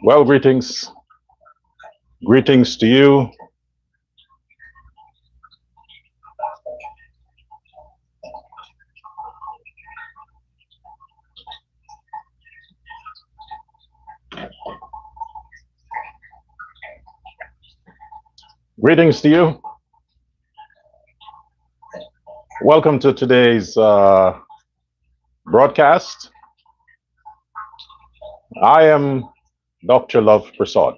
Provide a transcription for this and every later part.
Well, greetings. Greetings to you. Greetings to you. Welcome to today's broadcast. I am Dr. Love Prasad,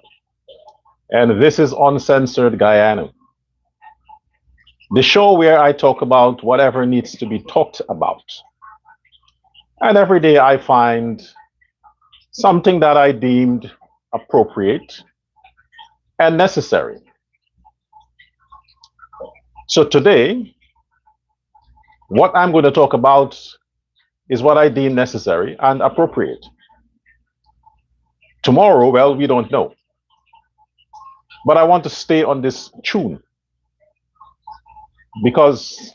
and this is Uncensored Guyana, the show where I talk about whatever needs to be talked about. And every day I find something that I deemed appropriate and necessary. So today, what I'm going to talk about is what I deem necessary and appropriate. Tomorrow, well, we don't know. But I want to stay on this tune because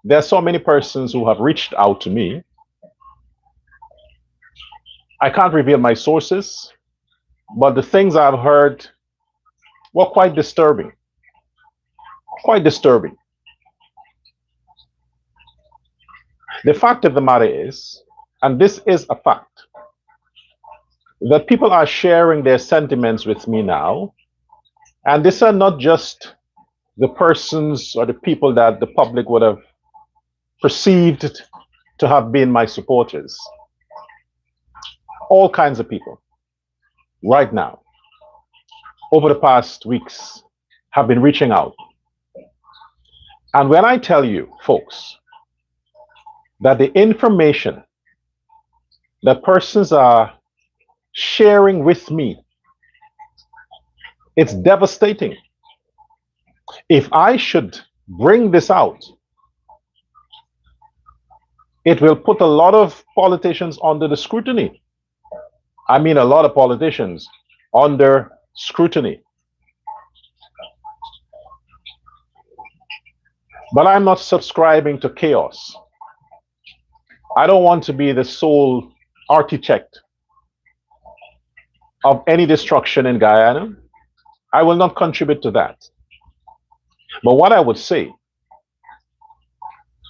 there are so many persons who have reached out to me. I can't reveal my sources, but the things I've heard were quite disturbing. Quite disturbing. The fact of the matter is, and this is a fact, that people are sharing their sentiments with me now, and these are not just the persons or the people that the public would have perceived to have been my supporters. All kinds of people, right now, over the past weeks, have been reaching out. And when I tell you, folks, that the information that persons are sharing with me, it's devastating. If I should bring this out, it will put a lot of politicians under the scrutiny. I mean, a lot of politicians under scrutiny. But I'm not subscribing to chaos. I don't want to be the sole architect of any destruction in Guyana. I will not contribute to that. But what I would say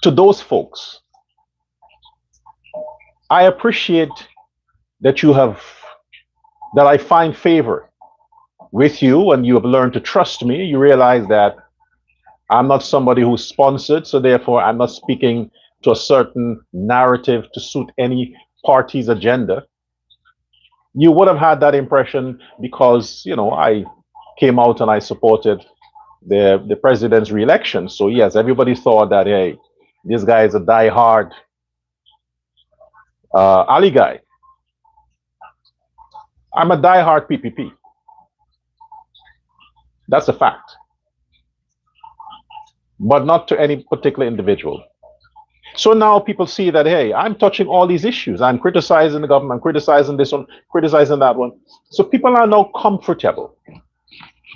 to those folks, I appreciate that that I find favor with you and you have learned to trust me. You realize that I'm not somebody who's sponsored, so therefore I'm not speaking to a certain narrative to suit any party's agenda. You would have had that impression because, I came out and I supported the president's re-election. So yes, everybody thought that, hey, this guy is a die-hard Ali guy. I'm a die-hard PPP. That's a fact. But not to any particular individual. So now people see that, hey, I'm touching all these issues. I'm criticizing the government, I'm criticizing this one, criticizing that one. So people are now comfortable.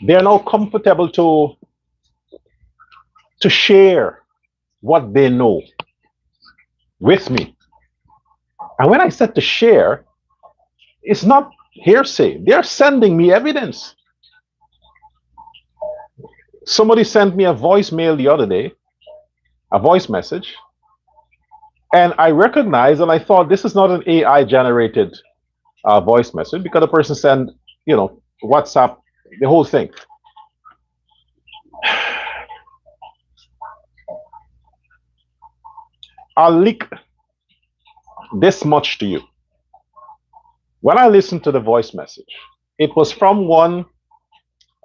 They're now comfortable to share what they know with me. And when I said to share, it's not hearsay. They're sending me evidence. Somebody sent me a voicemail the other day, a voice message, and I recognized and I thought this is not an AI generated voice message because the person sent, WhatsApp, the whole thing. I'll leak this much to you. When I listened to the voice message, it was from one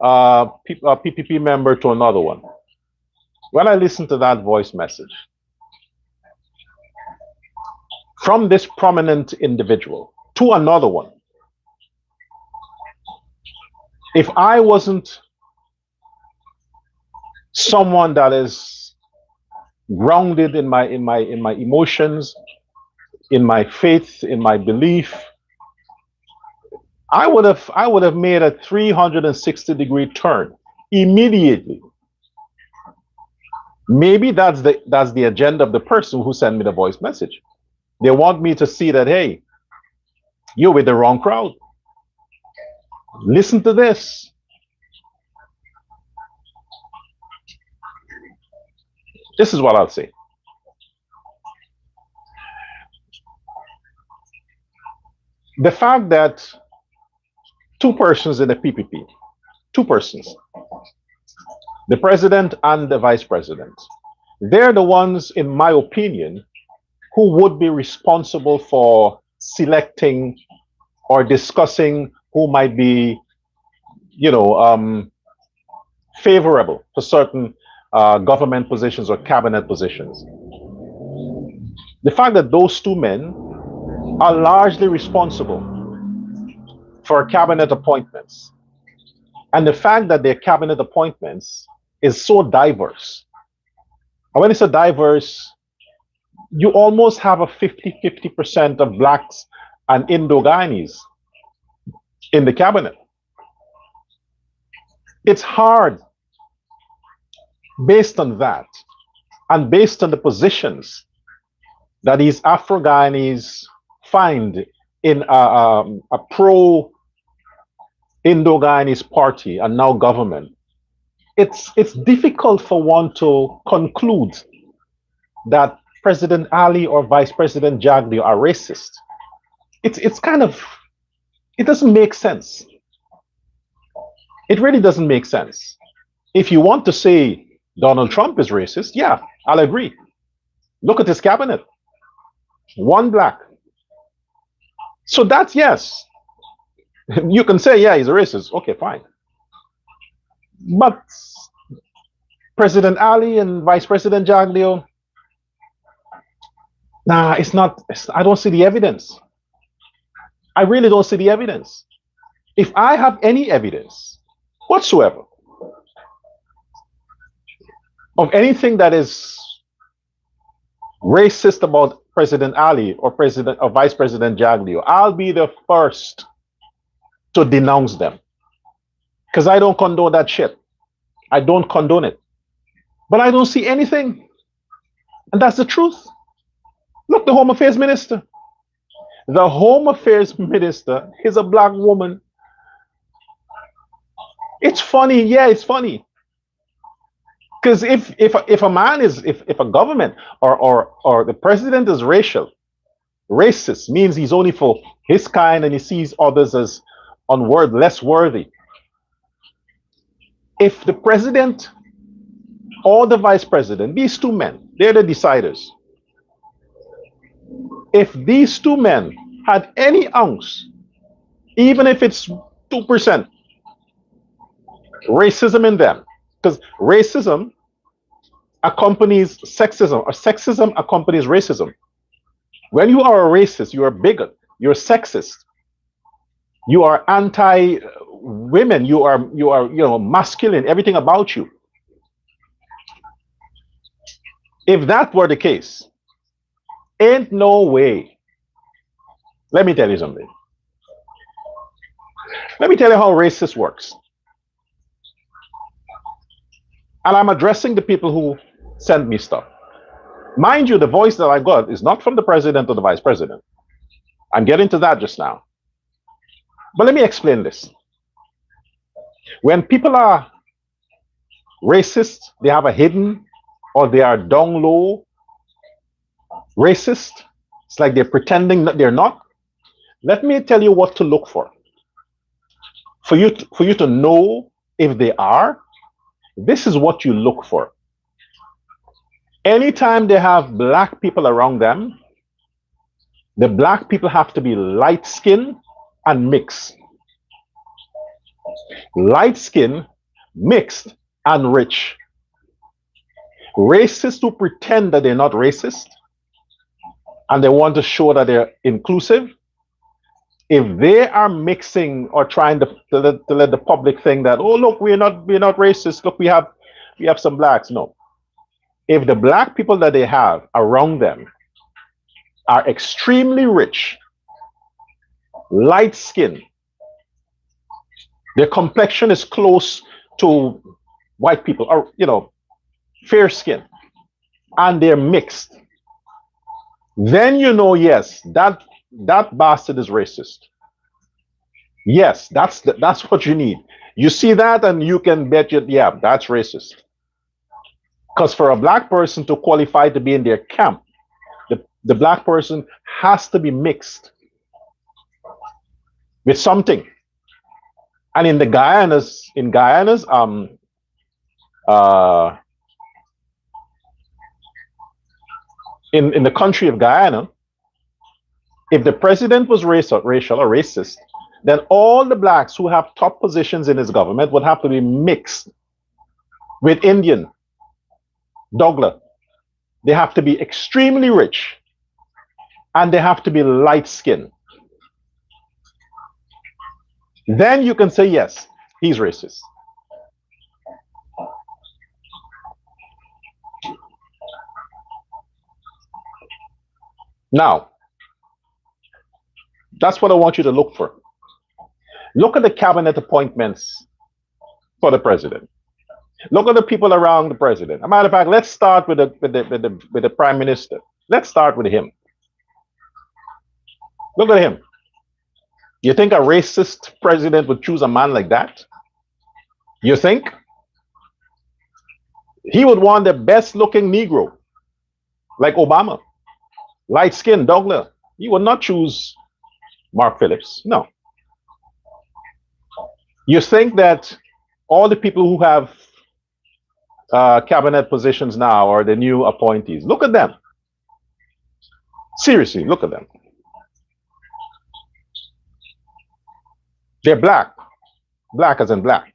PPP member to another one. When I listened to that voice message from this prominent individual to another one, if I wasn't someone that is grounded in my emotions, in my faith, in my belief, I would have made a 360-degree turn immediately. Maybe that's the agenda of the person who sent me the voice message. They want me to see that, hey, you're with the wrong crowd. Listen to this. This is what I'll say. The fact that two persons in the PPP, two persons, the president and the vice president, they're the ones, in my opinion, who would be responsible for selecting or discussing who might be, favorable for certain government positions or cabinet positions. The fact that those two men are largely responsible for cabinet appointments, and the fact that their cabinet appointments is so diverse. And when it's a diverse, you almost have a 50-50% of blacks and Indo-Guyanese in the cabinet. It's hard, based on that and based on the positions that these Afro-Guyanese find in a pro Indo-Guyanese party and now government. It's difficult for one to conclude that President Ali or Vice President Jagdeo are racist. It's kind of, it doesn't make sense. It really doesn't make sense. If you want to say Donald Trump is racist, yeah, I'll agree. Look at his cabinet. One black. So that's yes. You can say, yeah, he's a racist. Okay, fine. But President Ali and Vice President Jagdeo, nah, it's not. I don't see the evidence. I really don't see the evidence. If I have any evidence whatsoever of anything that is racist about President Ali or President or Vice President Jagdeo, I'll be the first to denounce them. Because I don't condone that shit. I don't condone it. But I don't see anything. And that's the truth. Look, the Home Affairs Minister. The Home Affairs Minister is a black woman. It's funny. Yeah, it's funny. Because if a man is, if a government or the president is racist means he's only for his kind and he sees others as less worthy. If the president or the vice president, these two men, they're the deciders. If these two men had any ounce, even if it's 2%, racism in them, because racism accompanies sexism, or sexism accompanies racism. When you are a racist, you are a bigot, you're a sexist, you are anti-women, you are masculine, everything about you. If that were the case, ain't no way. Let me tell you something. Let me tell you how racist works. And I'm addressing the people who send me stuff. Mind you, the voice that I got is not from the president or the vice president. I'm getting to that just now. But let me explain this. When people are racist, they have a hidden or they are down low racist. It's like they're pretending that they're not. Let me tell you what to look for. For you to know if they are, this is what you look for. Anytime they have black people around them, the black people have to be light skinned and mixed. Light skin, mixed, and rich. Racists who pretend that they're not racist and they want to show that they're inclusive, if they are mixing or trying to let the public think that, oh look, we're not racist, look, we have some blacks. No. If the black people that they have around them are extremely rich, light skin, their complexion is close to white people, or fair skin, and they're mixed, then you know, yes, that bastard is racist. Yes, that's what you need. You see that, and you can bet you, yeah, that's racist. Because for a black person to qualify to be in their camp, the black person has to be mixed with something. And in Guyana's uh in the country of Guyana, if the president was racial or racist, then all the blacks who have top positions in his government would have to be mixed with Indian, Douglas. They have to be extremely rich, and they have to be light skinned. Then you can say, yes, he's racist. Now, that's what I want you to look for. Look at the cabinet appointments for the president. Look at the people around the president. As a matter of fact, let's start with the prime minister. Let's start with him. Look at him. You think a racist president would choose a man like that? You think? He would want the best looking Negro, like Obama, light skinned Douglas. He would not choose Mark Phillips. No. You think that all the people who have cabinet positions now are the new appointees? Look at them. Seriously, look at them. They're black. Black as in black.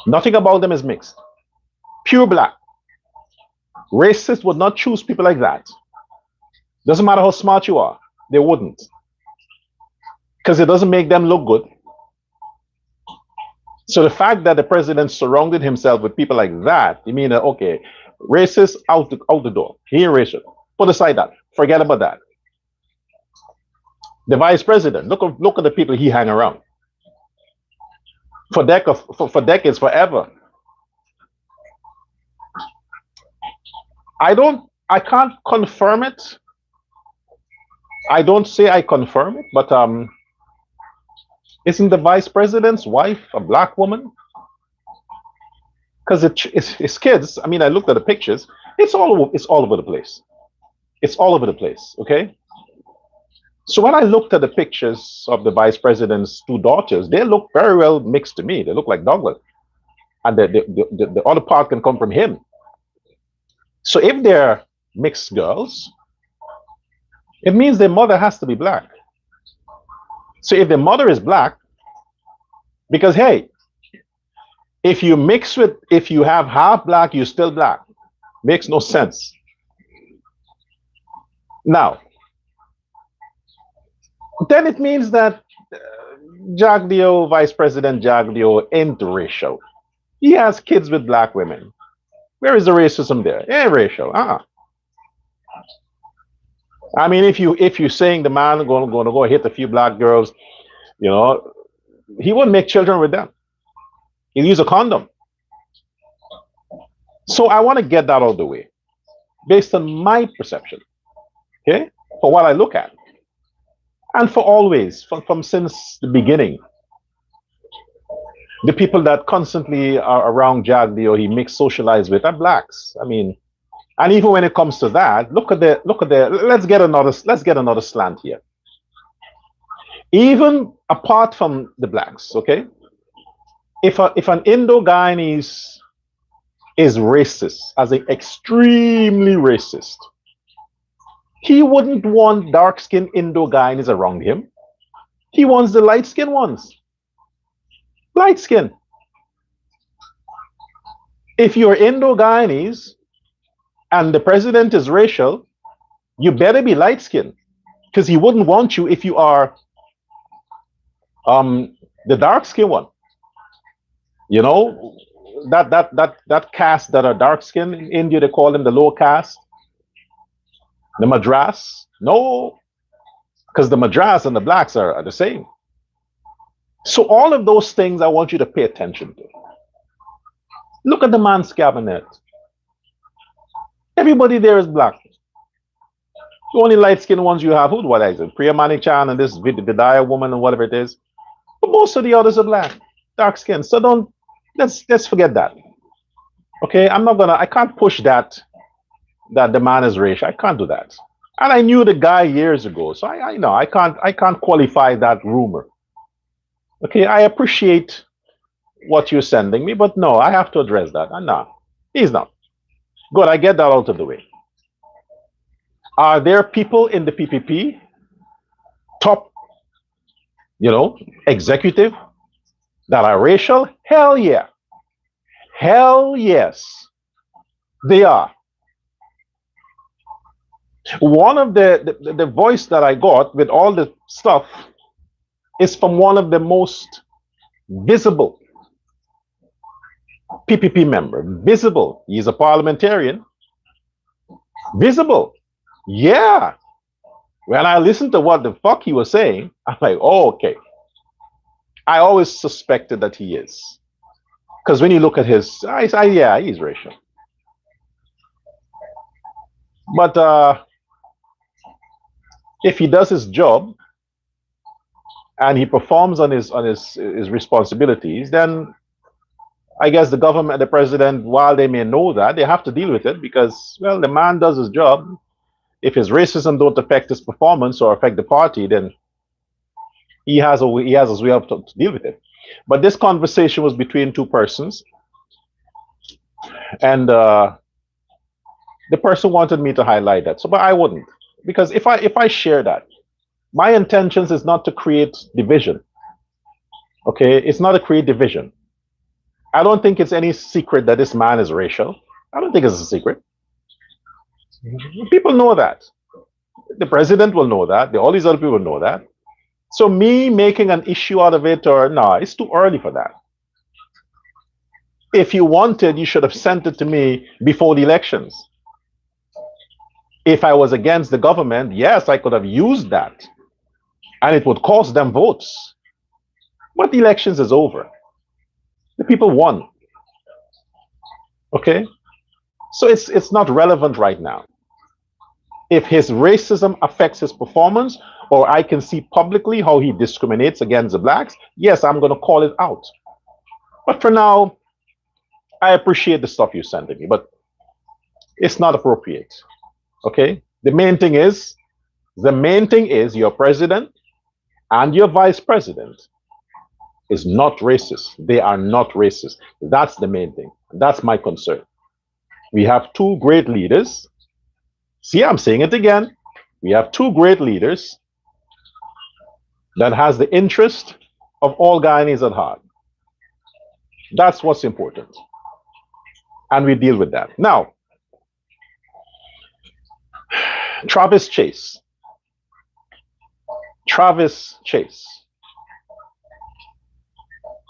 Nothing about them is mixed. Pure black. Racists would not choose people like that. Doesn't matter how smart you are. They wouldn't. Because it doesn't make them look good. So the fact that the president surrounded himself with people like that, you mean that, okay, racist out the door. He ain't racist. Put aside that. Forget about that. The vice president, look at the people he hang around. For decades, forever. I can't confirm it. I don't say I confirm it, but isn't the vice president's wife a black woman? Because it's kids. I mean, I looked at the pictures. It's all over the place. It's all over the place. Okay. So when I looked at the pictures of the vice president's two daughters, they look very well mixed to me. They look like Douglas, and the other part can come from him. So if they're mixed girls, it means their mother has to be black. So if the mother is black, because hey, if you have half black, you're still black. Makes no sense. Now, then it means that Jagdeo, Vice President Jagdeo, ain't racial. He has kids with black women. Where is the racism there? Ain't racial. I mean, if you're saying the man going to go hit a few black girls, you know, he wouldn't make children with them. He'll use a condom. So I want to get that out of the way, based on my perception, okay, for what I look at. And for always, from since the beginning, the people that constantly are around Jagdeo, he makes socialize with, are blacks. I mean, and even when it comes to that, look at the. Let's get another slant here. Even apart from the blacks, okay, if an Indo-Guyanese is racist, as an extremely racist, he wouldn't want dark-skinned Indo-Guyanese around him. He wants the light-skinned ones. Light skin. If you're Indo-Guyanese and the president is racial, you better be light-skinned, because he wouldn't want you if you are the dark-skinned one. You know, that caste that are dark-skinned in India, they call them the lower caste. The Madras, no, because the Madras and the blacks are the same. So all of those things I want you to pay attention to. Look at the man's cabinet. Everybody there is black. The only light skinned ones you have, what is it? Priya Manichan and this Vidya woman and whatever it is. But most of the others are black, dark skinned. So don't let's forget that. Okay, I can't push that the man is racial. I can't do that. And I knew the guy years ago, so I know I can't qualify that rumor. Okay, I appreciate what you're sending me, but no, I have to address that. And no, he's not. Good, I get that out of the way. Are there people in the PPP, top, executive, that are racial? Hell yeah. Hell yes. They are. One of the voice that I got with all the stuff is from one of the most visible PPP member. Visible. He's a parliamentarian. Visible. Yeah. When I listened to what the fuck he was saying, I'm like, oh, okay. I always suspected that he is. Because when you look at his, yeah, he's racial. But if he does his job and he performs on his responsibilities, then I guess the government, the president, while they may know that, they have to deal with it because, well, the man does his job. If his racism don't affect his performance or affect the party, then he has his way up to deal with it. But this conversation was between two persons, and the person wanted me to highlight that. So, but I wouldn't, because if I share that, my intentions is not to create division. Okay, it's not to create division. I don't think it's any secret that this man is racial. I don't think it's a secret. People know that. The president will know that. All these other people will know that. So me making an issue out of it, or no, it's too early for that. If you wanted, you should have sent it to me before the elections. If I was against the government, yes, I could have used that. And it would cost them votes. But the elections is over. The people won. Okay? So it's not relevant right now. If his racism affects his performance, or I can see publicly how he discriminates against the blacks, yes, I'm going to call it out. But for now, I appreciate the stuff you're sending me, but it's not appropriate. Okay? The main thing is your president and your vice president is not racist. They are not racist. That's the main thing. That's my concern. We have two great leaders. See, I'm saying it again. We have two great leaders that has the interest of all Guyanese at heart. That's what's important. And we deal with that. Now, Travis Chase.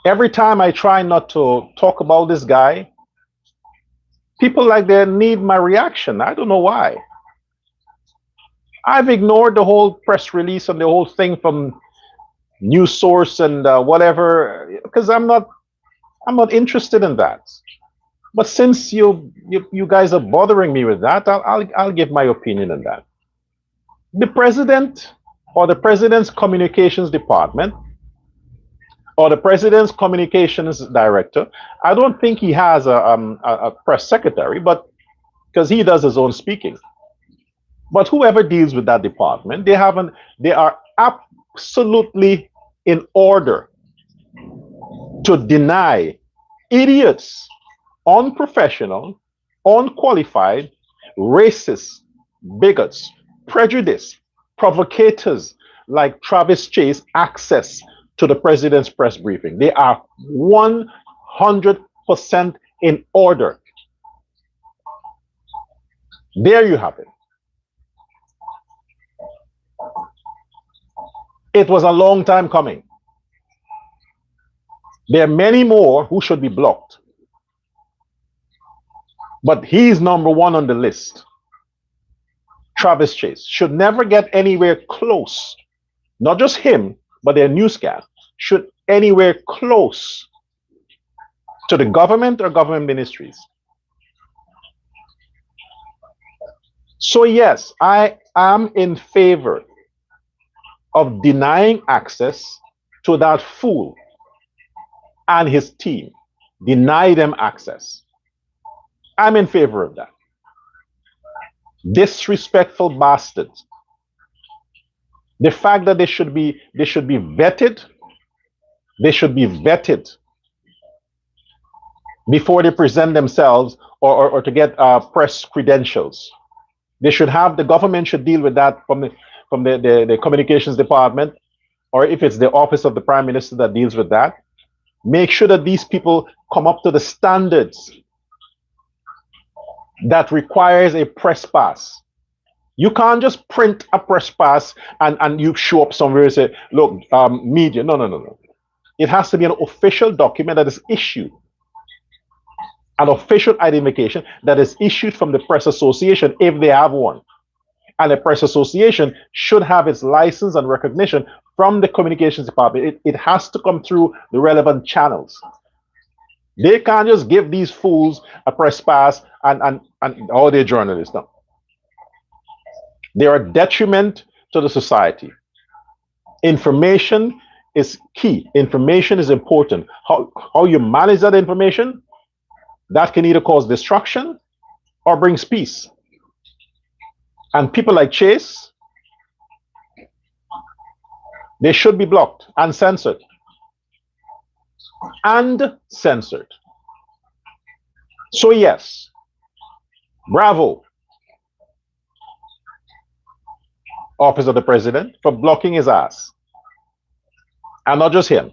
Every time I try not to talk about this guy, people like they need my reaction. I don't know why. I've ignored the whole press release and the whole thing from News Source and whatever, because I'm not interested in that. But since you guys are bothering me with that, I'll give my opinion on that. The president or the president's communications department or the president's communications director, I don't think he has a press secretary, but because he does his own speaking. But whoever deals with that department, they are absolutely in order to deny idiots, unprofessional, unqualified, racist, bigots, prejudice, provocators like Travis Chase access to the president's press briefing. They are 100% in order. There you have it. It was a long time coming. There are many more who should be blocked. But he's number one on the list. Travis Chase should never get anywhere close. Not just him, but their newscast should anywhere close to the government or government ministries. So yes, I am in favor of denying access to that fool and his team. Deny them access. I'm in favor of that. Disrespectful bastards. The fact that they should be vetted, they should be vetted before they present themselves or to get press credentials. They should have the government should deal with that from the communications department, or if it's the office of the prime minister that deals with that. Make sure that these people come up to the standards that requires a press pass. You can't just print a press pass and you show up somewhere and say, look, media. No, no, no, no. It has to be an official document that is issued, an official identification that is issued from the press association if they have one. And the press association should have its license and recognition from the communications department. It has to come through the relevant channels. They can't just give these fools a press pass and all their journalists. No. They are a detriment to the society. Information is key. Information is important. How you manage that information, that can either cause destruction or brings peace. And people like Chase, they should be blocked and censored. And censored. So yes, bravo, office of the president, for blocking his ass. And not just him,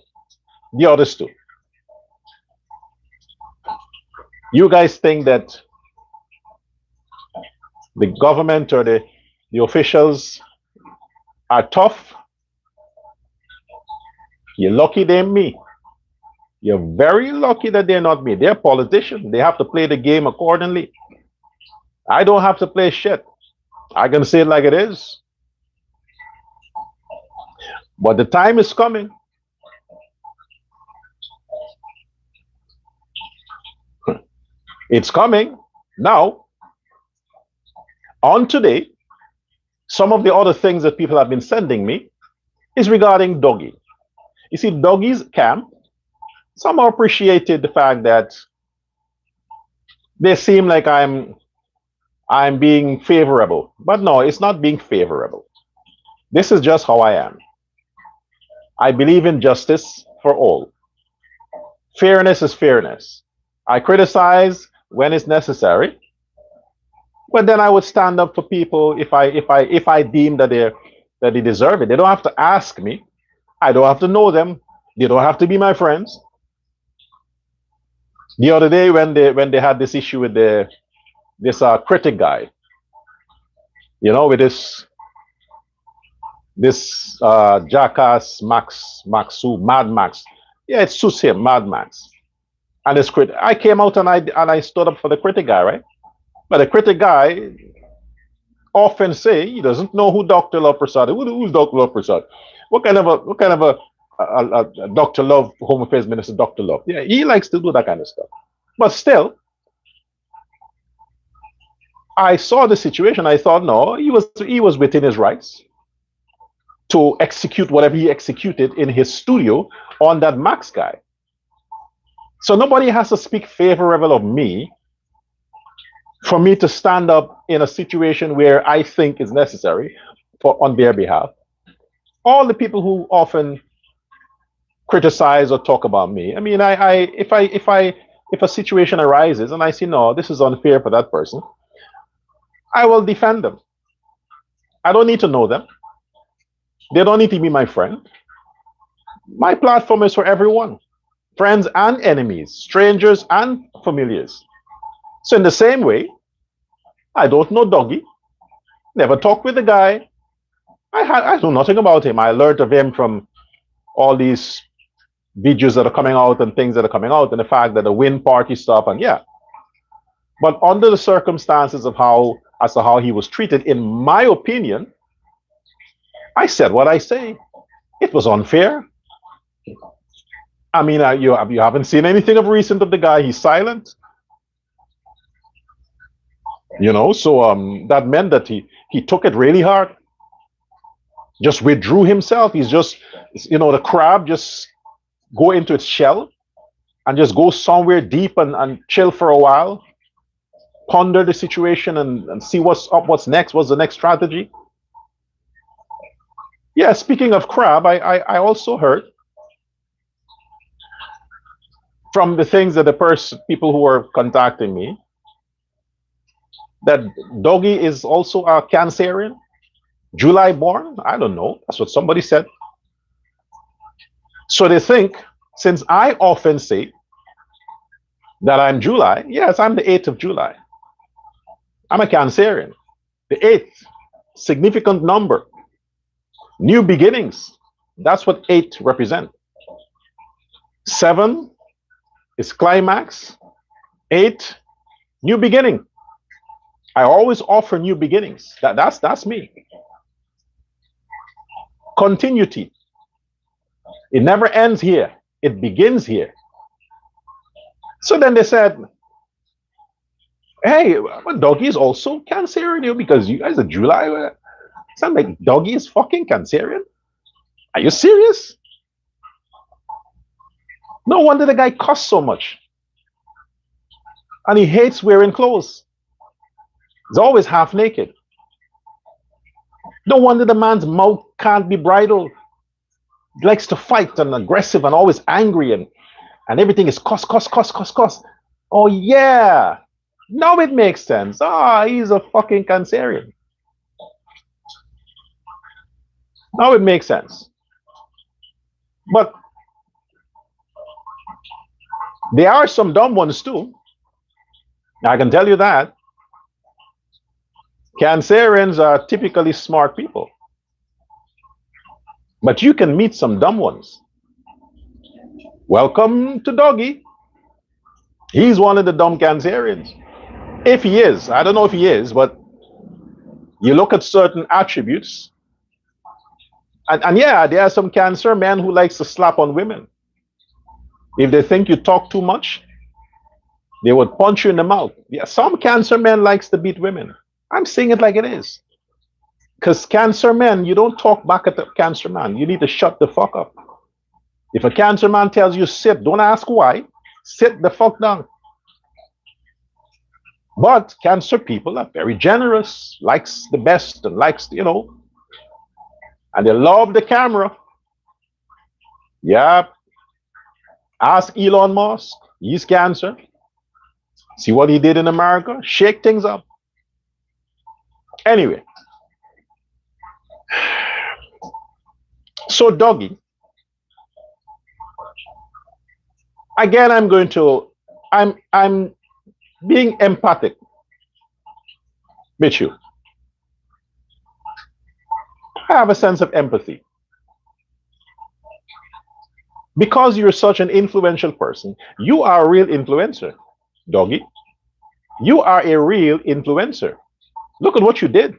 the others too. You guys think that the government or the officials are tough? You're lucky they're me. You're very lucky that they're not me. They're politicians. They have to play the game accordingly. I don't have to play shit. I can say it like it is. But the time is coming. It's coming now. On today, some of the other things that people have been sending me is regarding Doggy. You see, Doggy's camp somehow appreciated the fact that they seem like I'm being favorable. But no, it's not being favorable. This is just how I am. I believe in justice for all. Fairness is fairness. I criticize when it's necessary, but then I would stand up for people if I deem that they deserve it. They don't have to ask me. I don't have to know them. They don't have to be my friends. The other day when they had this issue with this critic guy, with this jackass Mad Max. Yeah, it suits him, Mad Max. And this critic, I came out and I stood up for the critic guy, right? But the critic guy often say he doesn't know who Dr. Love Prasad is. Who's Dr. Love Prasad? What kind of a Dr. Love, Home Affairs Minister Dr. Love? Yeah, he likes to do that kind of stuff. But still, I saw the situation. I thought, no, he was within his rights to execute whatever he executed in his studio on that Max guy. So nobody has to speak favorable of me for me to stand up in a situation where I think is necessary on their behalf. All the people who often criticize or talk about me, I mean, if a situation arises and I see, no, this is unfair for that person, I will defend them. I don't need to know them. They don't need to be my friend. My platform is for everyone, friends and enemies, strangers and familiars. So in the same way, I don't know Doggy, never talked with the guy. I know nothing about him. I learned of him from all these videos that are coming out and things that are coming out, and the fact that the Win Party stuff, and yeah. But under the circumstances of as to how he was treated, in my opinion, I said what I say. It was unfair. I mean, you haven't seen anything of recent of the guy. He's silent. So that meant that he took it really hard, just withdrew himself. He's just, the crab just go into its shell and just go somewhere deep and chill for a while, ponder the situation and see what's up, what's next, what's the next strategy. Yeah, speaking of crab, I also heard from the things that people who were contacting me, that Doggy is also a Cancerian, July born. I don't know. That's what somebody said. So they think, since I often say that I'm July, yes, I'm the 8th of July. I'm a Cancerian. The 8th, significant number, new beginnings. That's what 8 represent. 7 is climax. 8, new beginning. I always offer new beginnings. That's me. Continuity. It never ends here. It begins here. So then they said, hey, but Doggy is also Cancerian, because you guys are July. Sound like Doggy is fucking Cancerian? Are you serious? No wonder the guy cussed so much. And he hates wearing clothes. He's always half naked. No wonder the man's mouth can't be bridled. He likes to fight and aggressive and always angry, and everything is cuss, cuss, cuss, cuss, cuss. Oh yeah. Now it makes sense. He's a fucking Cancerian. Now it makes sense. But there are some dumb ones too. I can tell you that. Cancerians are typically smart people. But you can meet some dumb ones. Welcome to Doggy. He's one of the dumb Cancerians. If he is, I don't know if he is, but you look at certain attributes, and yeah, there are some Cancer men who likes to slap on women. If they think you talk too much, they would punch you in the mouth. Yeah, some Cancer men likes to beat women. I'm saying it like it is. Because Cancer men, you don't talk back at the Cancer man. You need to shut the fuck up. If a Cancer man tells you sit, don't ask why. Sit the fuck down. But Cancer people are very generous, likes the best, and likes, and they love the camera. Yeah. Ask Elon Musk. He's Cancer. See what he did in America? Shake things up. Anyway. So Doggy. Again, I'm being empathic with you. I have a sense of empathy. Because you're such an influential person, you are a real influencer, Doggy. You are a real influencer. Look at what you did.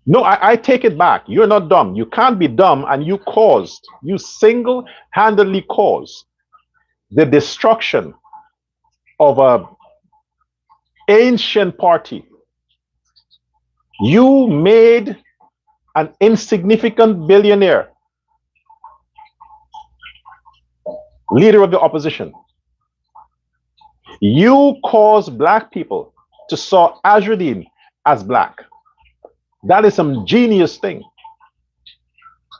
No, I take it back. You're not dumb. You can't be dumb, and you single-handedly caused the destruction of a ancient party. You made an insignificant billionaire leader of the opposition. You caused black people to saw Azruddin as black. That is some genius thing.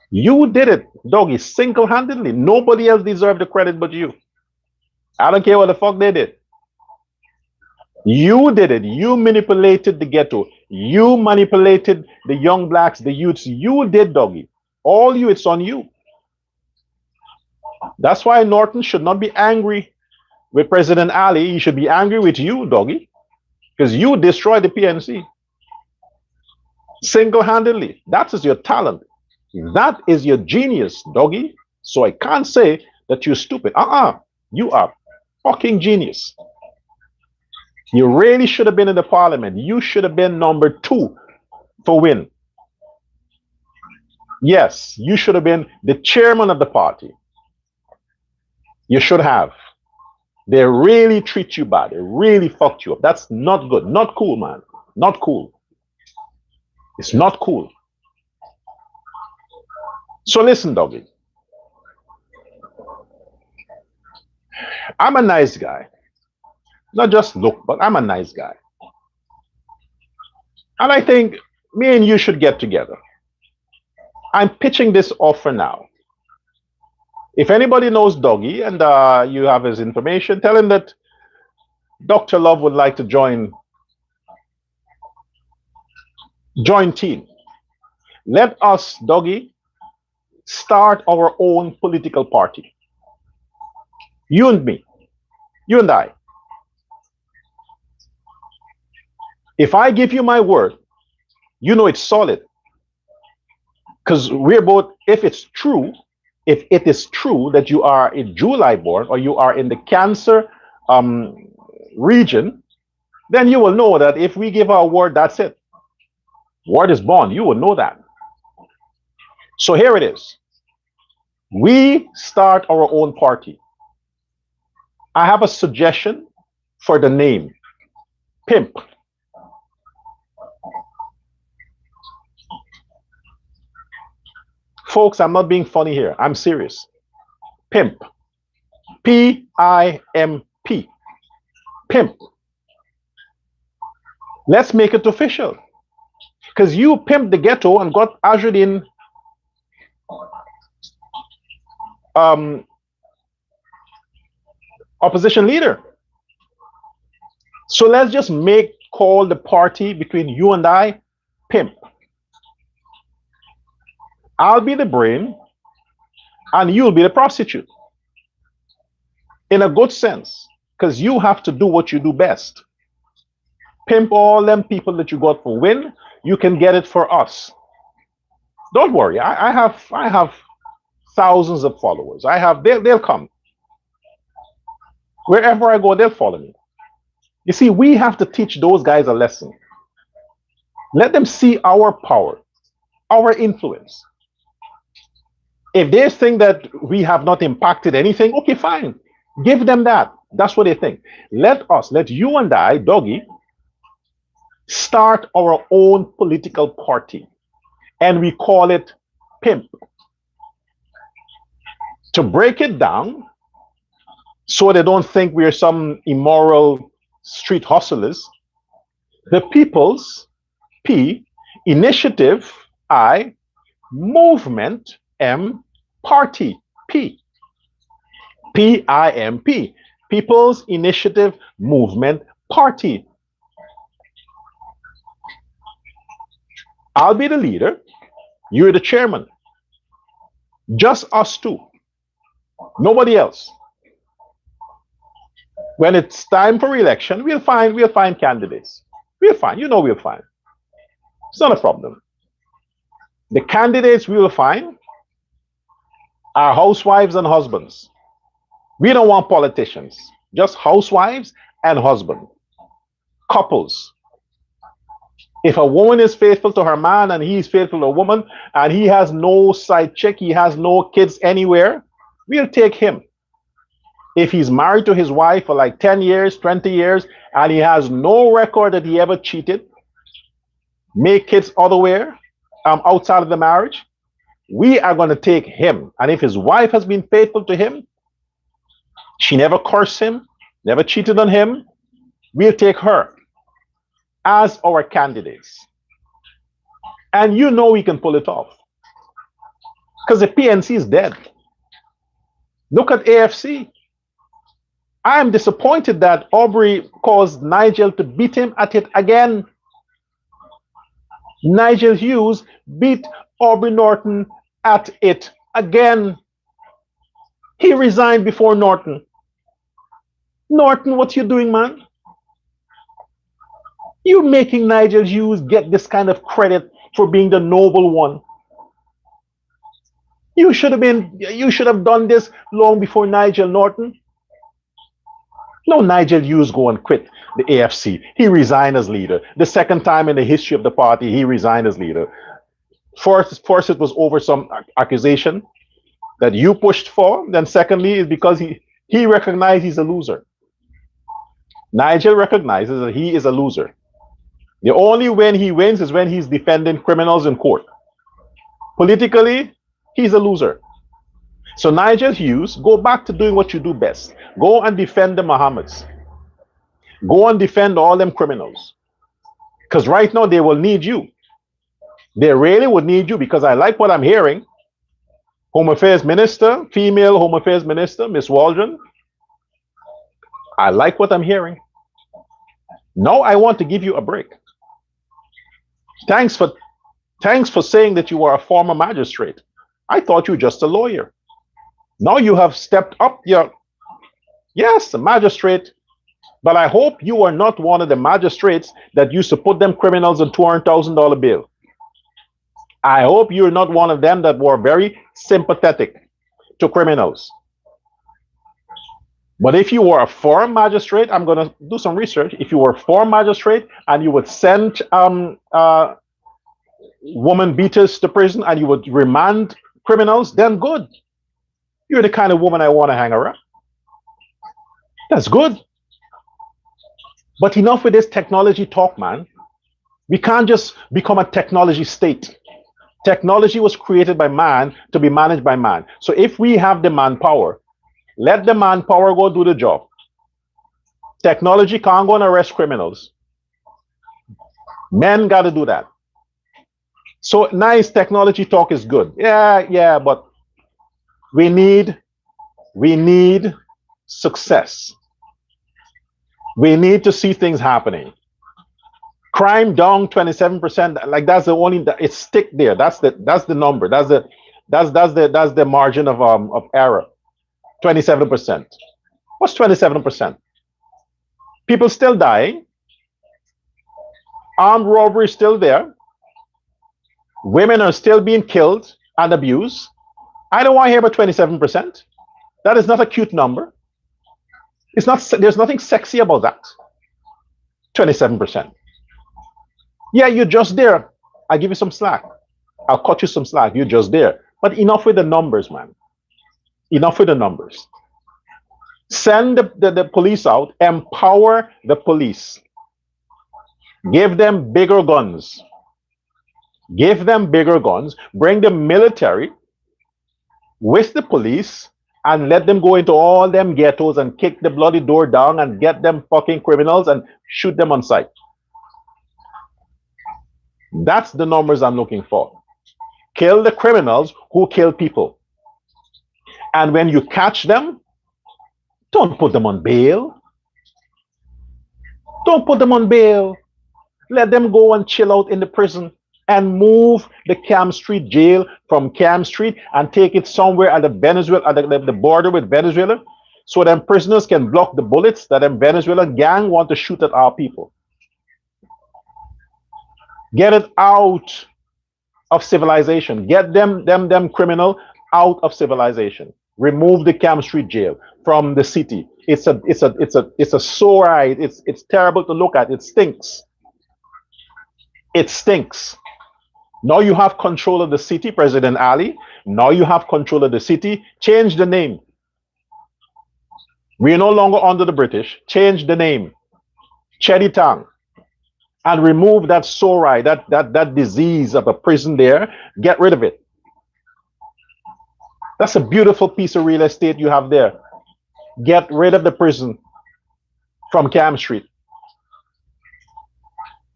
You did it, Doggy, single-handedly. Nobody else deserved the credit but you. I don't care what the fuck they did. You did it. You manipulated the ghetto. You manipulated the young blacks, the youths. You did, Doggy. All you, it's on you. That's why Norton should not be angry with President Ali. He should be angry with you, Doggy, because you destroyed the PNC single-handedly. That is your talent. That is your genius, Doggy. So I can't say that you're stupid. You are fucking genius. You really should have been in the parliament. You should have been number 2 for win. Yes, you should have been the chairman of the party. You should have. They really treat you bad. They really fucked you up. That's not good. Not cool, man. Not cool. It's not cool. So listen, doggy. I'm a nice guy. Not just look, but I'm a nice guy. And I think me and you should get together. I'm pitching this offer now. If anybody knows Doggy and you have his information, tell him that Dr. Love would like to join team. Let us, Doggy, start our own political party. You and me, you and I. If I give you my word, you know it's solid. Because we're both, if it is true that you are a July born or you are in the Cancer region, then you will know that if we give our word, that's it. Word is born. You will know that. So here it is. We start our own party. I have a suggestion for the name. Pimp. Folks, I'm not being funny here. I'm serious. Pimp. P-I-M-P. Pimp. Let's make it official. Because you pimped the ghetto and got ushered in opposition leader. So let's just call the party between you and I Pimp. I'll be the brain and you'll be the prostitute. In a good sense, because you have to do what you do best. Pimp all them people that you got for win, you can get it for us. Don't worry, I have thousands of followers. They'll come. Wherever I go, they'll follow me. You see, we have to teach those guys a lesson. Let them see our power, our influence. If they think that we have not impacted anything, okay, fine. Give them that. That's what they think. Let you and I, Doggy, start our own political party. And we call it Pimp. To break it down, so they don't think we're some immoral street hustlers, the People's P, Initiative I, Movement M, Party P. P-I-M-P. People's Initiative Movement Party. I'll be the leader. You're the chairman. Just us two. Nobody else. When it's time for election, we'll find candidates. We'll find. It's not a problem. The candidates we will find are housewives and husbands. We don't want politicians, just housewives and husband. Couples. If a woman is faithful to her man and he is faithful to a woman and he has no side chick, he has no kids anywhere, we'll take him. If he's married to his wife for like 10 years, 20 years, and he has no record that he ever cheated, make kids otherwhere, outside of the marriage, we are going to take him. And if his wife has been faithful to him, she never cursed him, never cheated on him, we'll take her as our candidates. And you know we can pull it off. Because the PNC is dead. Look at AFC. I am disappointed that Aubrey caused Nigel to beat him at it again. Nigel Hughes beat Aubrey Norton at it again. He resigned before Norton. Norton, what you doing, man? You making Nigel Hughes get this kind of credit for being the noble one. You should have done this long before Nigel Norton. No, Nigel Hughes go and quit the AFC. He resigned as leader. The second time in the history of the party, he resigned as leader. First it was over some accusation that you pushed for. Then secondly, is because he recognized he's a loser. Nigel recognizes that he is a loser. The only when he wins is when he's defending criminals in court. Politically, he's a loser. So Nigel Hughes, go back to doing what you do best. Go and defend the Mohammeds. Go and defend all them criminals. Because right now they will need you. They really would need you, because I like what I'm hearing. Home Affairs Minister, female Home Affairs Minister, Miss Waldron. I like what I'm hearing. Now I want to give you a break. Thanks for saying that you were a former magistrate. I thought you were just a lawyer. Now you have stepped up yes, a magistrate. But I hope you are not one of the magistrates that used to put them criminals on $200,000 bail. I hope you're not one of them that were very sympathetic to criminals. But if you were a foreign magistrate, I'm going to do some research. If you were a foreign magistrate and you would send woman beaters to prison and you would remand criminals, then good. You're the kind of woman I want to hang around. That's good. But enough with this technology talk, man. We can't just become a technology state. Technology was created by man to be managed by man. So if we have the manpower, let the manpower go do the job. Technology can't go and arrest criminals. Men got to do that. So nice technology talk is good. Yeah, but we need success. We need to see things happening. Crime down 27%. Like that's the only it's stick there. That's the number. That's the margin of error. 27%. What's 27%? People still dying. Armed robbery is still there. Women are still being killed and abused. I don't want to hear about 27%. That is not a cute number. It's not. There's nothing sexy about that. 27%. Yeah, you're just there. I'll give you some slack. I'll cut you some slack. You're just there. But enough with the numbers, man. Enough with the numbers. Send the police out. Empower the police. Give them bigger guns. Give them bigger guns. Bring the military with the police and let them go into all them ghettos and kick the bloody door down and get them fucking criminals and shoot them on sight. That's the numbers I'm looking for. Kill the criminals who kill people. And when you catch them, don't put them on bail. Don't put them on bail. Let them go and chill out in the prison and move the Camp Street jail from Camp Street and take it somewhere at the Venezuela, at the border with Venezuela, so them prisoners can block the bullets that them Venezuelan gang want to shoot at our people. Get it out of civilization. Get them criminal out of civilization. Remove the Camp Street jail from the city. It's a sore eye. It's terrible to look at. It stinks. It stinks. Now you have control of the city, President Ali. Now you have control of the city. Change the name. We are no longer under the British. Change the name. Cheditang. And remove that sore eye, that disease of a prison there. Get rid of it. That's a beautiful piece of real estate you have there. Get rid of the prison from Camp Street.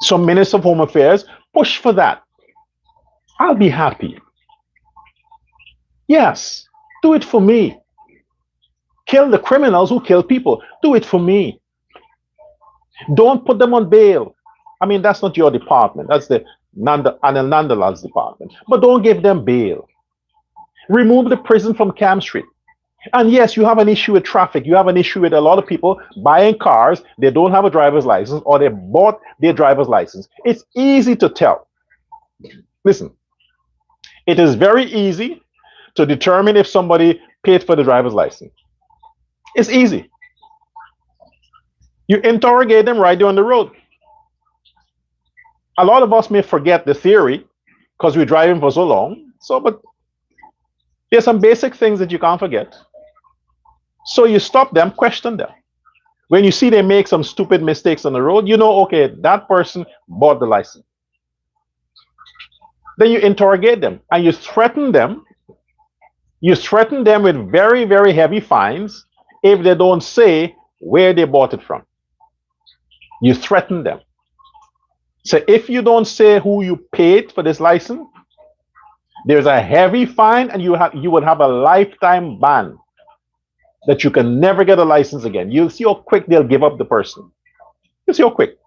So Minister of Home Affairs, push for that. I'll be happy. Yes, do it for me. Kill the criminals who kill people. Do it for me. Don't put them on bail. I mean, that's not your department. That's the Anil Nandalal's department. But don't give them bail. Remove the prison from Camp Street. And yes, you have an issue with traffic. You have an issue with a lot of people buying cars. They don't have a driver's license or they bought their driver's license. It's easy to tell. Listen, it is very easy to determine if somebody paid for the driver's license. It's easy. You interrogate them right there on the road. A lot of us may forget the theory because we're driving for so long. But there's some basic things that you can't forget. So you stop them, question them. When you see they make some stupid mistakes on the road, you know, okay, that person bought the license. Then you interrogate them and you threaten them. You threaten them with very, very heavy fines if they don't say where they bought it from. You threaten them. So if you don't say who you paid for this license, there's a heavy fine and you would have a lifetime ban that you can never get a license again. You'll see how quick they'll give up the person. You'll see how quick.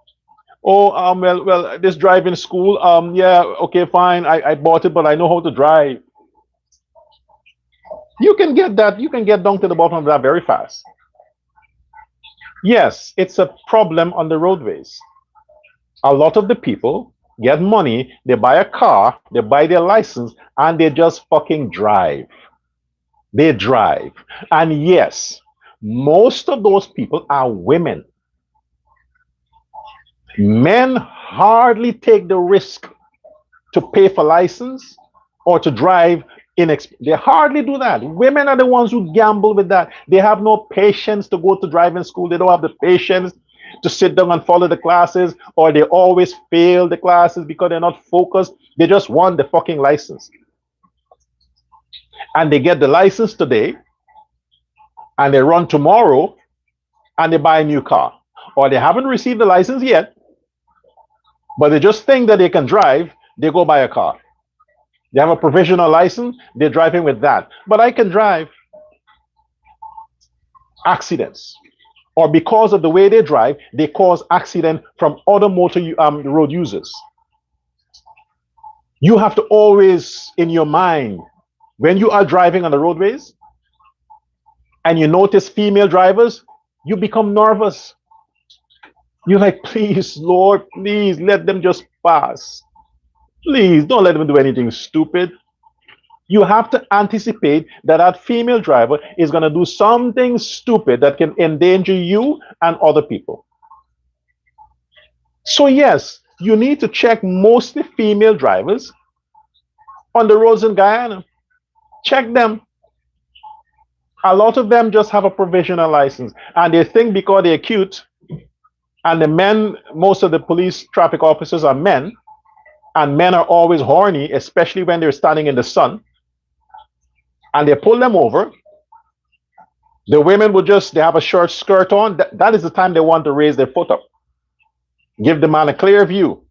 Oh, well, this driving school, yeah, okay, fine. I bought it, but I know how to drive. You can get that. You can get down to the bottom of that very fast. Yes, it's a problem on the roadways. A lot of the people get money, they buy a car, they buy their license, and they just fucking drive. They drive. And yes, most of those people are women. Men hardly take the risk to pay for license or to drive. They hardly do that. Women are the ones who gamble with that. They have no patience to go to driving school. They don't have the patience to sit down and follow the classes, or they always fail the classes because they're not focused. They just want the fucking license. And they get the license today, and they run tomorrow, and they buy a new car. Or they haven't received the license yet, but they just think that they can drive, they go buy a car. They have a provisional license, they're driving with that. But I can drive. Accidents. Or because of the way they drive, they cause accident from other road users. You have to always, in your mind, when you are driving on the roadways and you notice female drivers, you become nervous. You're like, please, Lord, please let them just pass. Please don't let them do anything stupid. You have to anticipate that that female driver is going to do something stupid that can endanger you and other people. So yes, you need to check mostly female drivers on the roads in Guyana. Check them. A lot of them just have a provisional license, and they think because they're cute, and the men, most of the police traffic officers are men, and men are always horny, especially when they're standing in the sun, and they pull them over. The women will they have a short skirt on. That is the time they want to raise their foot up. Give the man a clear view.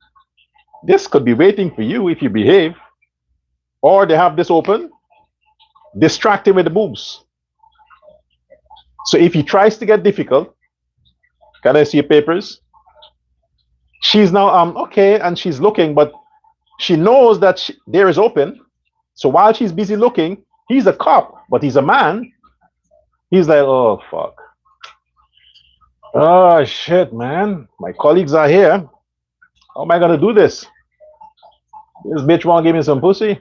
This could be waiting for you if you behave. Or they have this open, distract him with the boobs. So if he tries to get difficult, can I see your papers? She's now, okay, and she's looking, but she knows that there is open. So while she's busy looking, he's a cop, but he's a man. He's like, oh, fuck. Oh, shit, man. My colleagues are here. How am I going to do this? This bitch won't give me some pussy.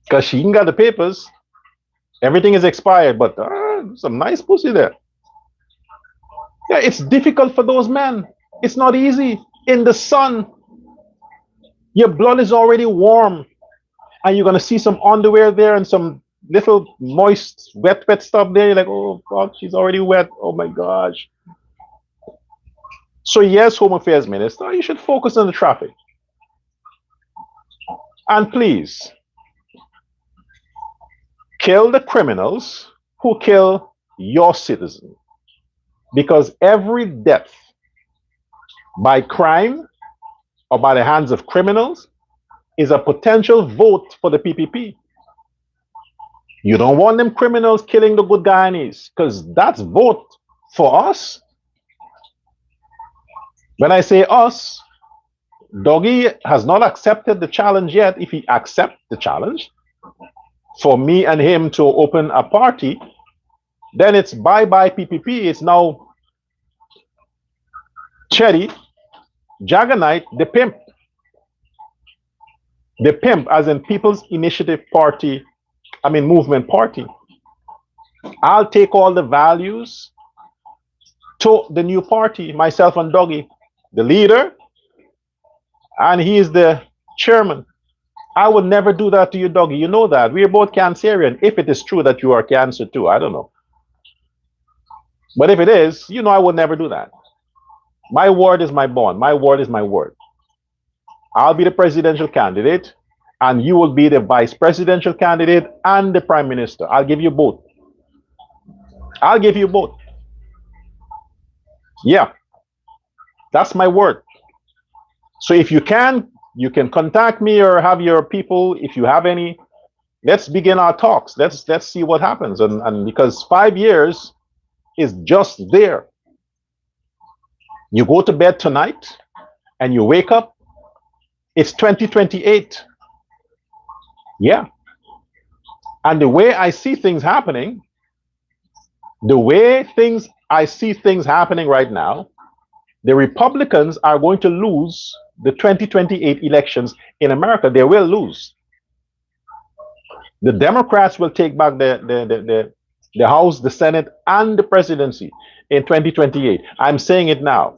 Because she ain't got the papers. Everything is expired, but some nice pussy there. Yeah, it's difficult for those men. It's not easy. In the sun, your blood is already warm. And you're going to see some underwear there and some little moist, wet stuff there. You're like, oh, fuck, she's already wet. Oh, my gosh. So, yes, Home Affairs Minister, you should focus on the traffic. And please, kill the criminals who kill your citizen. Because every death by crime or by the hands of criminals is a potential vote for the PPP. You don't want them criminals killing the good Guyanese, because that's vote for us. When I say us, Doggy has not accepted the challenge yet. If he accepts the challenge for me and him to open a party, then it's bye-bye PPP. It's now Chetty, Jaggernight, the pimp. The pimp, as in People's Initiative Party, Movement Party. I'll take all the values to the new party, myself and Doggy, the leader, and he is the chairman. I would never do that to you, Doggy. You know that. We are both Cancerian, if it is true that you are Cancer too. I don't know. But if it is, I would never do that. My word is my bond. My word is my word. I'll be the presidential candidate, and you will be the vice presidential candidate and the prime minister. I'll give you both. I'll give you both. Yeah, that's my word. So if you can contact me or have your people, if you have any. Let's begin our talks. Let's see what happens. And because 5 years is just there. You go to bed tonight and you wake up, it's 2028. Yeah. And the way I see things happening, I see things happening right now, the Republicans are going to lose the 2028 elections in America. They will lose. The Democrats will take back the House, the Senate, and the presidency in 2028. I'm saying it now.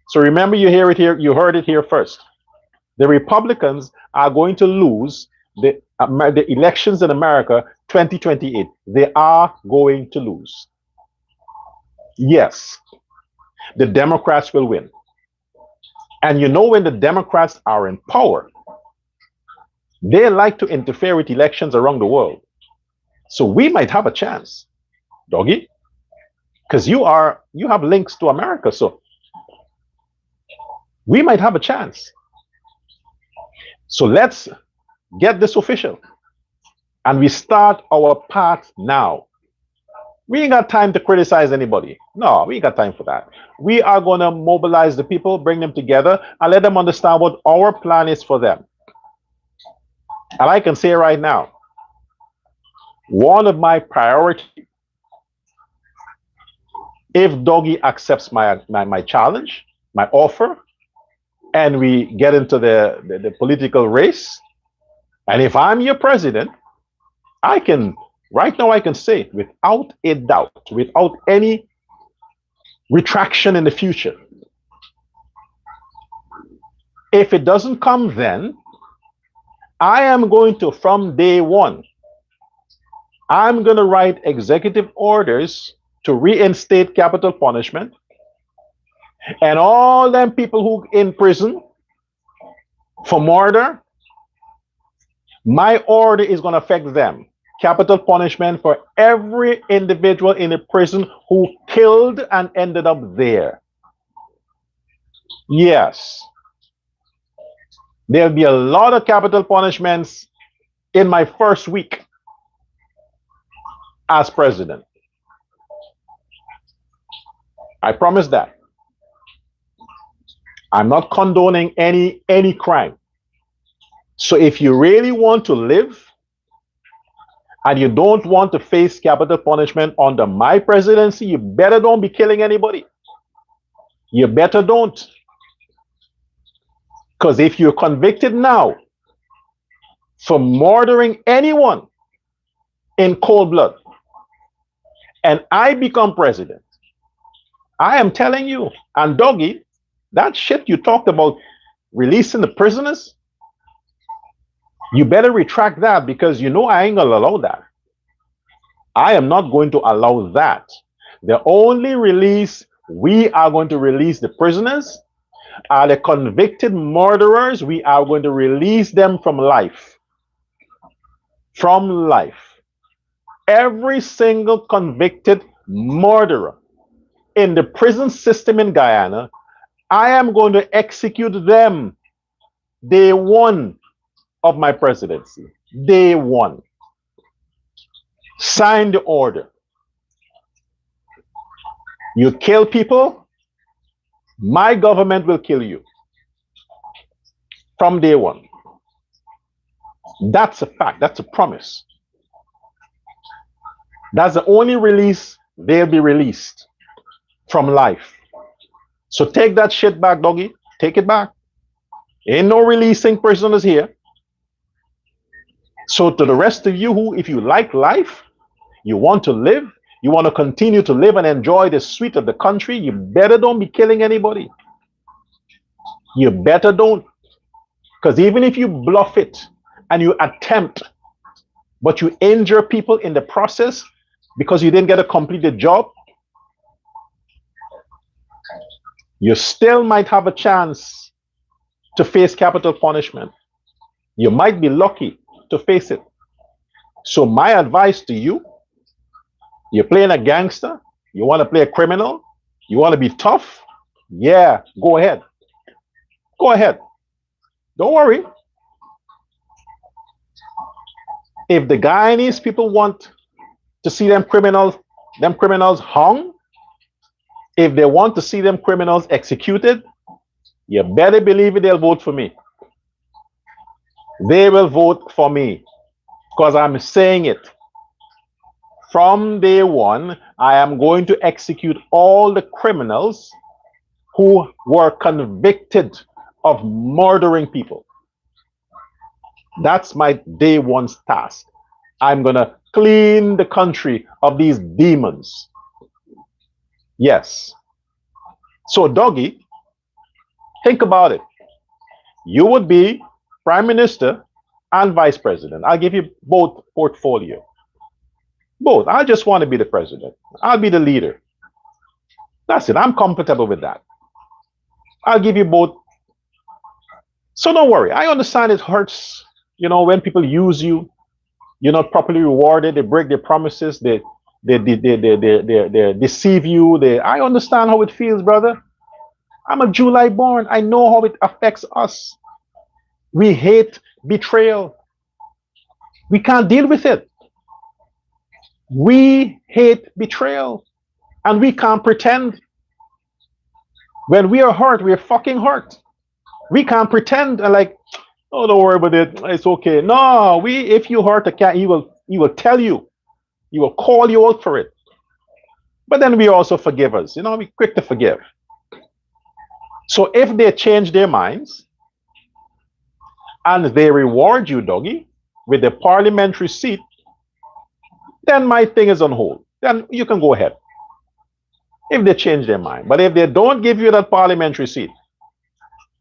So remember, you heard it here first. The Republicans are going to lose the elections in America 2028. They are going to lose. Yes, the Democrats will win. And when the Democrats are in power, they like to interfere with elections around the world. So we might have a chance, Doggy, because you have links to America. So we might have a chance. So let's get this official. And we start our path now. We ain't got time to criticize anybody. No, we ain't got time for that. We are going to mobilize the people, bring them together, and let them understand what our plan is for them. And I can say right now, one of my priorities, if Doggy accepts my challenge, my offer, and we get into the political race, and if I'm your president, right now I can say it without a doubt, without any retraction in the future. If it doesn't come then, I am going to, from day one, I'm going to write executive orders to reinstate capital punishment. And all them people who in prison for murder, my order is going to affect them. Capital punishment for every individual in the prison who killed and ended up there. Yes. There'll be a lot of capital punishments in my first week as president. I promise that. I'm not condoning any crime. So if you really want to live and you don't want to face capital punishment under my presidency, you better don't be killing anybody. You better don't. Because if you're convicted now for murdering anyone in cold blood and I become president, I am telling you, and Doggy, that shit you talked about releasing the prisoners, you better retract that, because I ain't gonna allow that. I am not going to allow that. The only release we are going to release the prisoners are the convicted murderers. We are going to release them from life. From life. Every single convicted murderer in the prison system in Guyana, I am going to execute them day one of my presidency. Day one. Sign the order. You kill people, my government will kill you. From day one. That's a fact. That's a promise. That's the only release they'll be released from life. So take that shit back, Doggy. Take it back. Ain't no releasing prisoners here. So to the rest of you who, if you like life, you want to live, you want to continue to live and enjoy the sweet of the country, you better don't be killing anybody. You better don't. Because even if you bluff it and you attempt, but you injure people in the process because you didn't get to complete the job, You still might have a chance to face capital punishment. You might be lucky to face it. So my advice to you, you're playing a gangster, you want to play a criminal, you want to be tough, yeah, go ahead. Go ahead. Don't worry. If the Guyanese people want to see them criminals hung, if they want to see them criminals executed, you better believe it, they'll vote for me. They will vote for me because I'm saying it. From day one, I am going to execute all the criminals who were convicted of murdering people. That's my day one's task. I'm going to clean the country of these demons. Yes. So, Doggy, think about it. You would be prime minister and vice president. I'll give you both portfolio. Both. I just want to be the president. I'll be the leader. That's it. I'm comfortable with that. I'll give you both. So don't worry. I understand it hurts, when people use you, you're not properly rewarded, they break their promises, they deceive you. I understand how it feels, brother. I'm a July born. I know how it affects us. We hate betrayal. We can't deal with it. We hate betrayal. And we can't pretend. When we are hurt, we're fucking hurt. We can't pretend and oh, don't worry about it. It's okay. No, if you hurt a cat, he will tell you. He will call you out for it. But then we also forgive us. We're quick to forgive. So if they change their minds and they reward you, Doggy, with a parliamentary seat, then my thing is on hold. Then you can go ahead. If they change their mind. But if they don't give you that parliamentary seat,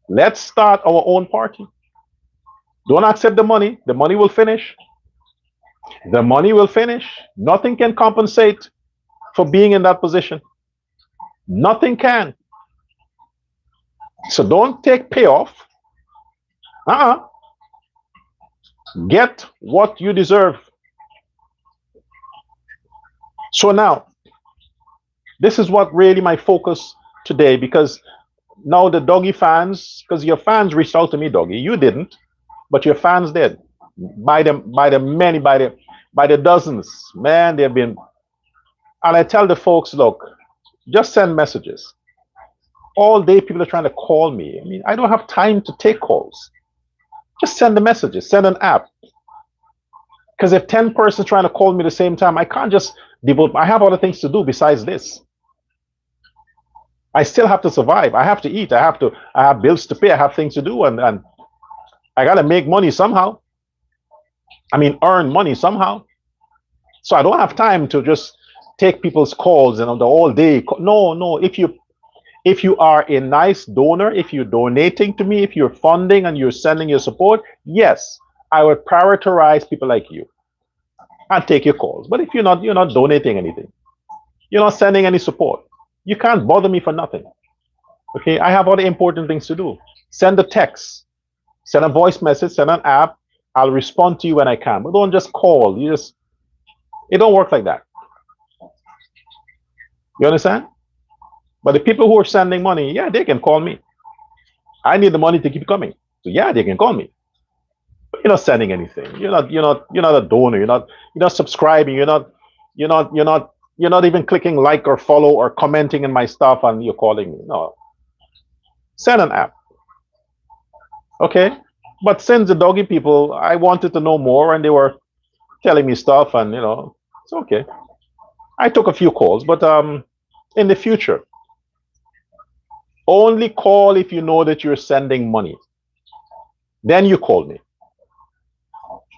let's start our own party. Don't accept the money. The money will finish. The money will finish. Nothing can compensate for being in that position. Nothing can. So don't take payoff. Get what you deserve. So now, this is what really my focus today, because now the Doggy fans, because your fans reached out to me, Doggy. You didn't, but your fans did. By the dozens. Man, they've been. And I tell the folks, look, just send messages. All day people are trying to call me. I mean, I don't have time to take calls. Just send the messages, send an app. Because if 10 persons trying to call me at the same time, I can't just devote. I have other things to do besides this. I still have to survive. I have to eat. I have bills to pay. I have things to do, and I gotta make money somehow. I mean, earn money somehow. So I don't have time to just take people's calls and the all day. No. If you are a nice donor, if you're donating to me, if you're funding and you're sending your support, yes, I would prioritize people like you and take your calls. But if you're not donating anything, you're not sending any support, you can't bother me for nothing. Okay, I have other important things to do. Send a text, send a voice message, send an app. I'll respond to you when I can. But don't just call. It don't work like that. You understand? But the people who are sending money, yeah, they can call me. I need the money to keep coming. So yeah, they can call me. But you're not sending anything. You're not a donor. You're not subscribing. You're not even clicking like or follow or commenting in my stuff, and you're calling me. No. Send an app. Okay? But since the Doggy people, I wanted to know more, and they were telling me stuff, and it's okay. I took a few calls, but in the future, only call if you know that you're sending money. Then you call me.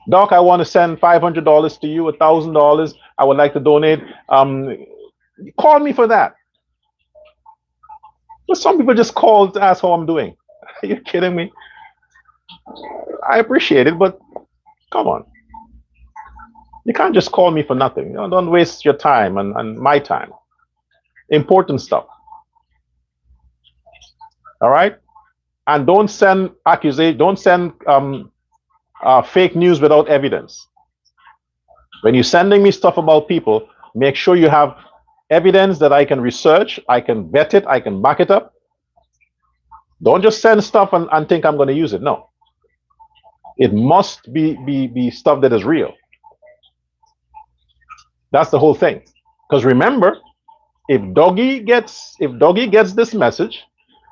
Doc, I want to send $500 to you, $1,000. I would like to donate. Call me for that. But some people just call to ask how I'm doing. Are you kidding me? I appreciate it, but come on. You can't just call me for nothing. Don't waste your time and my time. Important stuff. All right, and don't send accusation. Don't send fake news without evidence. When you're sending me stuff about people, make sure you have evidence that I can research, I can vet it, I can back it up. Don't just send stuff and think I'm going to use it. No, it must be stuff that is real. That's the whole thing. Because remember, if Doggy gets this message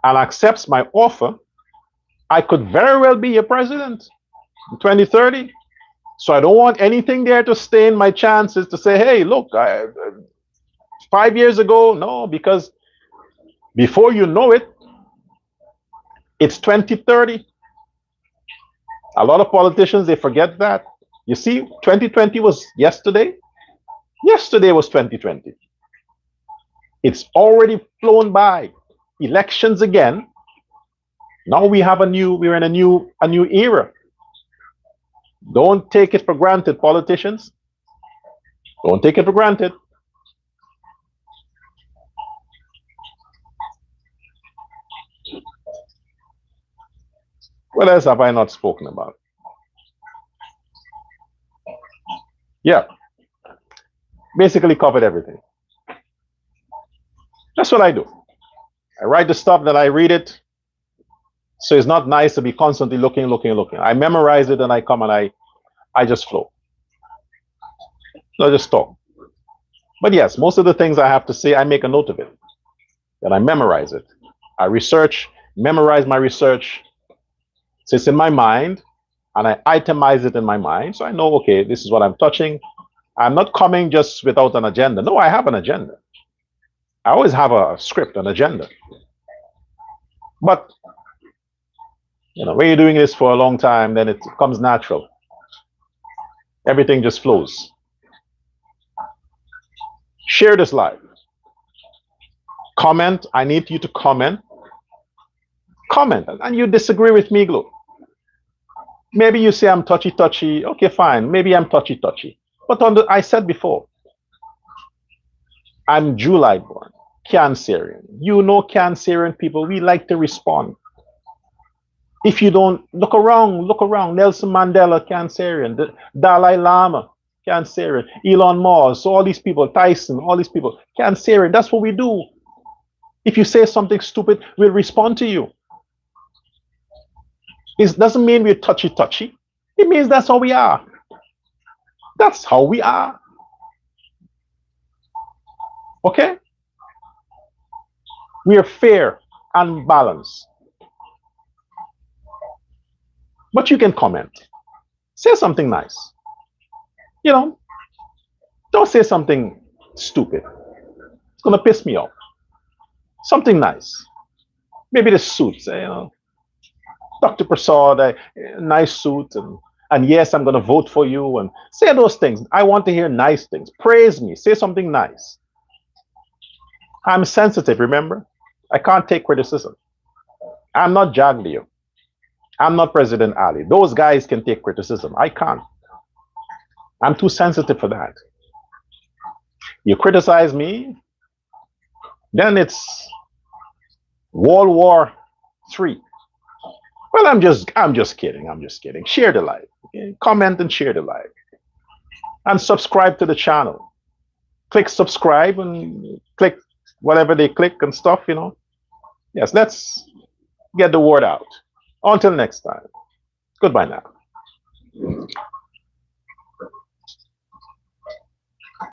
and accepts my offer, I could very well be your president in 2030. So I don't want anything there to stain my chances to say, hey, look, 5 years ago, no, because before you know it, it's 2030. A lot of politicians, they forget that. You see, 2020 was yesterday. Yesterday was 2020. It's already flown by. Elections again. Now we're in a new era. Don't take it for granted, politicians. Don't take it for granted. What else have I not spoken about? Yeah, basically covered everything. That's what I do. I write the stuff, that I read it. So it's not nice to be constantly looking. I memorize it and I come and I just flow. So I just talk. But yes, most of the things I have to say, I make a note of it. Then I memorize it. I research, memorize my research. So it's in my mind and I itemize it in my mind. So I know, okay, this is what I'm touching. I'm not coming just without an agenda. No, I have an agenda. I always have a script, an agenda. But when you're doing this for a long time, then it comes natural. Everything just flows. Share this live. Comment. I need you to comment. Comment. And you disagree with me, Glo. Maybe you say I'm touchy. Okay, fine. Maybe I'm touchy. But I said before, I'm July born, Cancerian. Cancerian people, we like to respond. If you don't, look around. Nelson Mandela, Cancerian. The Dalai Lama, Cancerian. Elon Musk, all these people, Tyson, all these people, Cancerian. That's what we do. If you say something stupid, we'll respond to you. It doesn't mean we're touchy. It means that's how we are. That's how we are. Okay? We are fair and balanced. But you can comment. Say something nice. Don't say something stupid. It's going to piss me off. Something nice. Maybe the suits, Dr. Prasad, a nice suit, and yes, I'm going to vote for you, and say those things. I want to hear nice things. Praise me. Say something nice. I'm sensitive, remember? I can't take criticism. I'm not Jagdeo. I'm not President Ali. Those guys can take criticism. I can't. I'm too sensitive for that. You criticize me, then it's World War III. Well, I'm just kidding. Share the live. Okay? Comment and share the live. And subscribe to the channel. Click subscribe and click whatever they click and stuff, Yes, let's get the word out. Until next time. Goodbye now.